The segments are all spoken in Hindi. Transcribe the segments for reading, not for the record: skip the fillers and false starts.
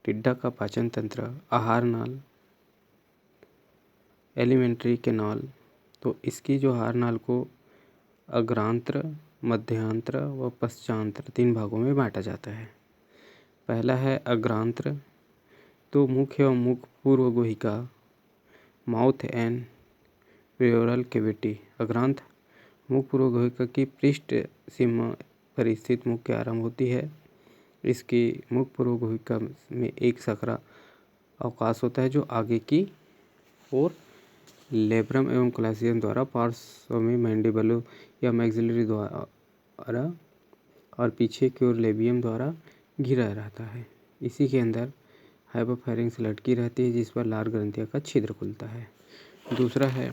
टिड्डा का पाचन तंत्र आहार नाल, एलिमेंट्री कैनाल। तो इसकी जो आहार नाल को अग्रांत्र, मध्यांत्र व पश्चांत्र 3 भागों में बांटा जाता है। पहला है अग्रांत्र। तो मुख एवं मुख पूर्व गुहिका, माउथ एंड प्रियोरल कैविटी। अग्रांत मुख पूर्व गुहिका की पृष्ठ सीमा पर स्थित मुख के आरंभ होती है। इसकी मुख पूर्व गुहिका में एक सकरा अवकाश होता है जो आगे की ओर लेब्रम एवं क्लासियम द्वारा, पार्श्व में मैंडिबल या मैक्सिलरी द्वारा और पीछे की ओर लेबियम द्वारा घिरा रहता है। इसी के अंदर हाइपोफैरिंक्स लटकी रहती है जिस पर लार ग्रंथियों का छिद्र खुलता है। दूसरा है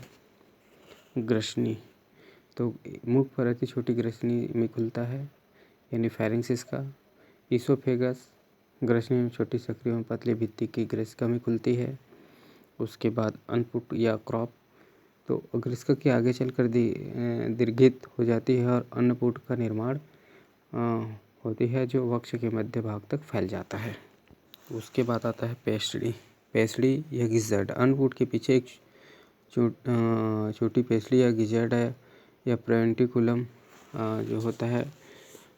ग्रसनी। तो मुख पर अति छोटी ग्रसनी में खुलता है, यानी फैरिंक्स इसका। ईसोफेगस ग्रसनी में छोटी सक्रिय एवं पतली भित्ति की ग्रसिका में खुलती है। उसके बाद अनपुट या क्रॉप। तो ग्रसिका के आगे चलकर दीर्घित हो जाती है और अन्नपुट का निर्माण होती है जो वक्ष के मध्य भाग तक फैल जाता है। उसके बाद आता है पेस्टडी। पेस्टडी या गिजर्ड। अन्नपुट के पीछे एक छोटी पेस्टडी या गिजर्ड है या प्रेवेंटिकुलम जो होता है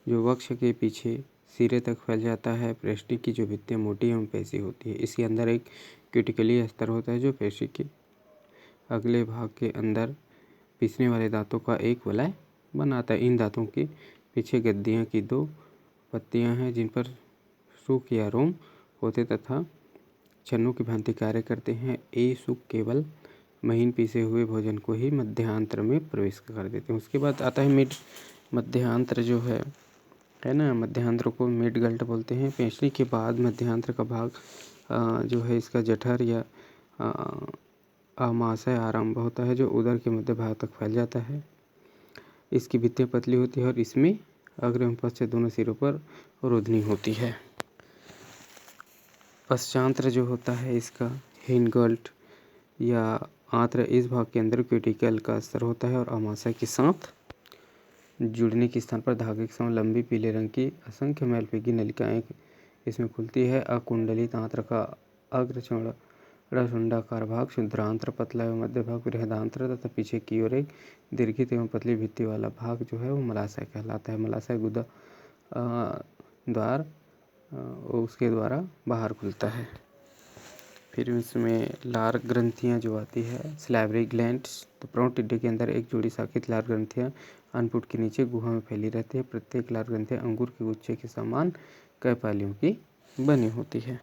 जो वक्ष के पीछे सिरे तक फैल जाता है। पेस्टडी की जो भित्तियाँ मोटी एवं पेशी होती है। इसके अंदर एक क्यूटिकली स्तर होता है जो पेशी के अगले भाग के अंदर पिसने वाले दांतों का एक वलय बनाता है। इन दांतों के पीछे गद्दियाँ की 2 पत्तियाँ हैं जिन पर सुख या रोम होते तथा छन्नों की भांति कार्य करते हैं। ये सुख केवल महीन पीसे हुए भोजन को ही मध्यांतर में प्रवेश कर देते हैं। उसके बाद आता है मिड मध्यांतर जो है ना, मध्यांतर को मिड गल्ट बोलते हैं। पेस्टडी के बाद मध्यांतर का भाग जो है इसका जठर या आमाशय आरंभ होता है जो उदर के मध्य भाग तक फैल जाता है। इसकी भित्तियाँ पतली होती है और इसमें अग्र एवं पश्च दोनों सिरों पर रोधनी होती है। पश्चांत्र जो होता है इसका हिनगल्ट या आंत्र, इस भाग के अंदर क्यूटिकल का स्तर होता है और आमाशय के साथ जुड़ने के स्थान पर धागे के समान लंबी पीले रंग की असंख्य मैलपीकी नलिकाएं इसमें खुलती है। अकुंडलित आंत्र का अग्र चौड़ा शुंडाकार भाग शुद्रांत्र, पतला एवं मध्य भाग बृहदांत्र तथा पीछे की ओर एक दीर्घित एवं पतली भित्ति वाला भाग जो है वो मलाशय कहलाता है। मलाशय गुदा द्वार उसके द्वारा बाहर खुलता है। फिर इसमें लार ग्रंथियाँ जो आती है स्लैवरी ग्लैंड्स। तो प्रौढ़ टिड्डे के अंदर एक जोड़ी शाखित लार ग्रंथियाँ अन्नपुट के नीचे गुहा में फैली रहती है। प्रत्येक लार ग्रंथियाँ अंगूर के गुच्छे के समान कैपालियों की बनी होती है।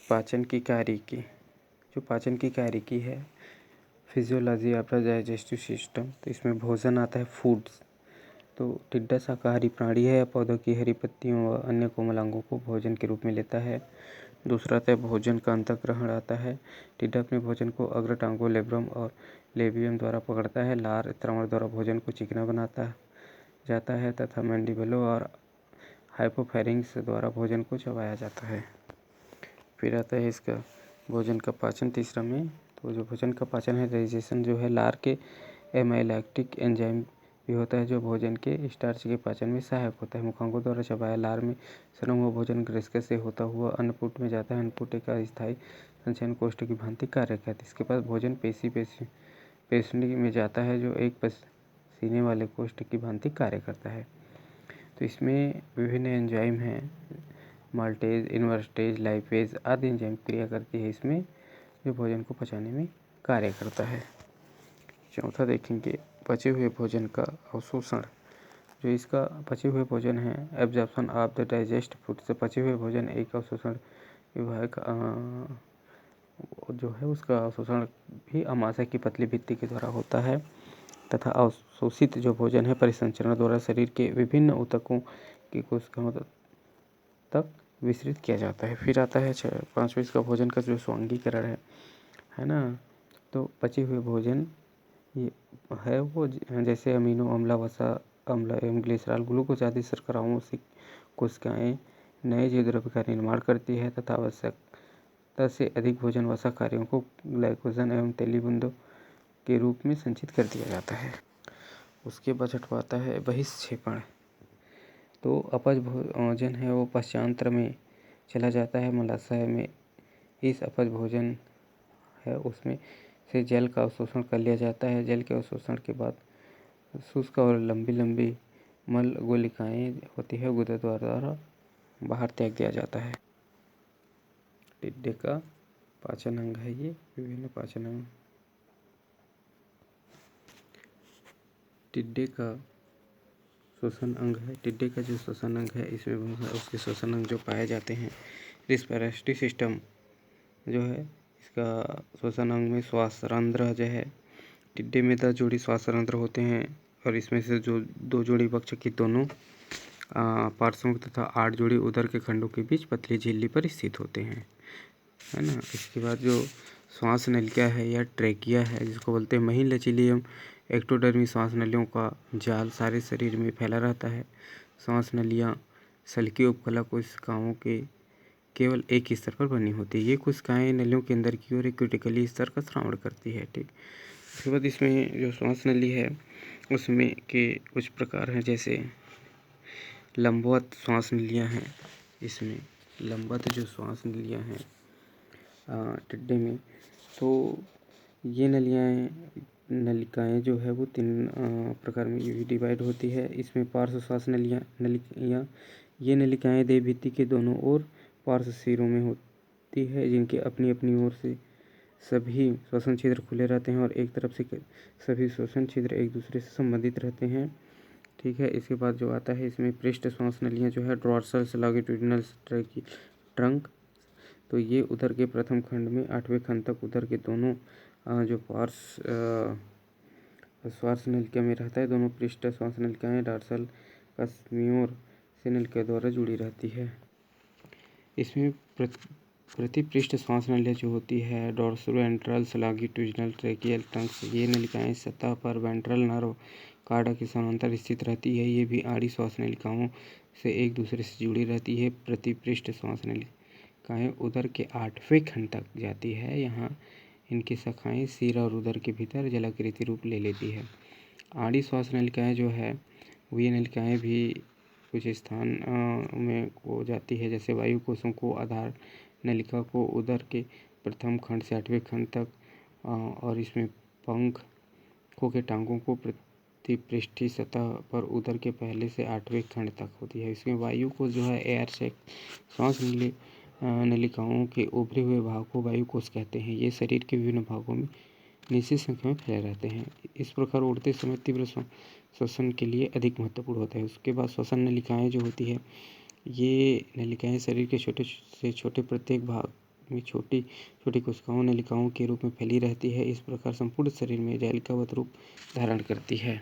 पाचन की कार्यकी। जो पाचन की कार्यकी है physiology of the digestive system. तो इसमें भोजन आता है फूड्स। तो टिड्डा शाकाहारी प्राणी है, पौधों की हरी पत्तियों व अन्य कोमल अंगों को भोजन के रूप में लेता है। दूसरा आता है भोजन का अंतःग्रहण आता है। टिड्डा अपने भोजन को अग्र टांगों, लेब्रम और लेबियम द्वारा पकड़ता है। लार त्रवण द्वारा भोजन को चिकना बनाता जाता है तथा मैंडिबलों और हाइपोफैरिंक्स द्वारा भोजन को चबाया जाता है। फिर आता है इसका भोजन का पाचन तीसरा में। तो जो भोजन का पाचन है डाइजेशन जो है लार के एमाइलैक्टिक एंजाइम भी होता है जो भोजन के स्टार्च के पाचन में सहायक होता है। मुखांगों द्वारा चबाया लार में सना हुआ भोजन ग्रसिका से होता हुआ अन्नपुट में जाता है। अन्नपुट एक अस्थायी संचयन कोष्ठ की भांति कार्य करता है। इसके बाद भोजन पेशियों में जाता है जो एक पसीने वाले कोष्ठ की भांति कार्य करता है। तो इसमें विभिन्न एंजाइम हैं, माल्टेज, इन्वर्टेज, लाइपेज आदि एंजाइम क्रिया करती है इसमें जो भोजन को पचाने में कार्य करता है। चौथा देखेंगे पचे हुए भोजन का अवशोषण। जो इसका पचे हुए भोजन है absorption of the digest food. से पचे हुए भोजन एक अवशोषण विभाग जो है उसका अवशोषण भी आमाशय की पतली भित्ति के द्वारा होता है तथा अवशोषित जो भोजन है परिसंचरण द्वारा शरीर के विभिन्न ऊतकों की कोशिकाओं तक विस्तृत किया जाता है। फिर आता है पांचवें इसका भोजन का जो स्वांगीकरण है ना। तो पचे हुए भोजन ये है वो जैसे अमीनो अम्ल, वसा अम्ल एवं ग्लिसरॉल, ग्लूकोज आदि शर्कराओं से कोशिकाएं नए जीव द्रव्य का निर्माण करती है तथा आवश्यकता से अधिक भोजन वसा कार्यों को ग्लाइकोजन एवं तेली बूंदों के रूप में संचित कर दिया जाता है। उसके बाद हटवाता है बहिक्षेपण। तो अपच भोजन है वो पश्चांत्र में चला जाता है। मलाशय में इस अपच भोजन है उसमें से जल का अवशोषण कर लिया जाता है। जल के अवशोषण के बाद शुष्क और लंबी लंबी मल गुलिकाएँ होती है, गुदा द्वारा बाहर त्याग दिया जाता है। टिड्डे का पाचन अंग है ये, विभिन्न पाचन अंग। टिड्डे का श्वसन अंग है। टिड्डे का जो श्वसन अंग है इसमें उसके श्वसन अंग जो पाए जाते हैं, रेस्पिरेटरी सिस्टम जो है इसका श्वसन अंग में श्वास रंध्र जो है, टिड्डे में 10 जोड़ी श्वास रंध्र होते हैं और इसमें से जो 2 जोड़ी वक्ष की दोनों पार्श्वों तथा 8 जोड़ी उदर के खंडों के बीच पतली झिल्ली पर स्थित होते हैं, है ना। इसके बाद जो श्वास नलिका है या ट्रेकिया है, जिसको बोलते हैं महीन लचीली एवं एक्टोडर्मी श्वास नलियों का जाल सारे शरीर में फैला रहता है। श्वास नलियाँ सल्की उपकला कोशिकाओं के केवल एक स्तर पर बनी होती है। ये कोशिकाएं नलियों के अंदर की ओर एक क्यूटिकली स्तर का श्रावण करती है। ठीक, उसके बाद इसमें जो श्वास नली है उसमें के कुछ प्रकार हैं, जैसे लंबवत श्वास नलियाँ हैं। इसमें लंबवत जो श्वास नलियाँ हैं टिड्डे में, तो ये नलिकाएँ जो है वो 3 प्रकार में डिवाइड होती है। इसमें पार्श्व श्वास नलियाँ ये नलिकाएँ देह भित्ति के दोनों ओर पार्श्व सिरों में होती है, जिनके अपनी अपनी ओर से सभी श्वसन छिद्र खुले रहते हैं और एक तरफ से सभी श्वसन छिद्र एक दूसरे से संबंधित रहते हैं। ठीक है, इसके बाद जो आता है इसमें पृष्ठ श्वास नलियाँ जो है डॉर्सल लॉन्गिट्यूडिनल ट्रंक, तो ये उदर के प्रथम खंड में 8वें खंड तक उदर के दोनों जो श्वास नलिका में रहता है, दोनों पृष्ठ श्वास नलिकाएँ डॉर्सल कशमेर से नलिका द्वारा जुड़ी रहती है। इसमें प्रति पृष्ठ श्वास नलिका जो होती है डॉर्सोवेंट्रल लॉन्गिट्यूडिनल ट्रैकियल ट्रंक्स, ये नलिकाएँ सतह पर वेंट्रल नर्व कार्डा के समांतर स्थित रहती है। ये भी आड़ी श्वास नलिकाओं से एक दूसरे से जुड़ी रहती है। प्रति पृष्ठ श्वास नलिकाएँ उदर के 8वें खंड तक जाती है। यहाँ इनकी शाखाएँ सिर और उदर के भीतर जलाकृति रूप ले लेती है। आड़ी श्वास नलिकाएँ जो है वो ये नलिकाएँ भी कुछ स्थान में हो जाती है, जैसे वायु कोशों को आधार नलिका को उदर के प्रथम खंड से 8वें खंड तक, और इसमें पंखों के टांगों को प्रतिपृष्ठी सतह पर उदर के पहले से 8वें खंड तक होती है। इसमें वायु कोश जो है एयर सैक श्वास नलिकाओं के उभरे हुए भाग को वायु कोश कहते हैं। ये शरीर के विभिन्न भागों में निश्चित संख्या में फैले रहते हैं। इस प्रकार उड़ते समय तीव्र श्वसन के लिए अधिक महत्वपूर्ण होता है। उसके बाद श्वसन नलिकाएँ जो होती है, ये नलिकाएँ शरीर के छोटे से छोटे प्रत्येक भाग में छोटी छोटी कोशिकाओं नलिकाओं के रूप में फैली रहती है। इस प्रकार संपूर्ण शरीर में जालिकावत रूप धारण करती है।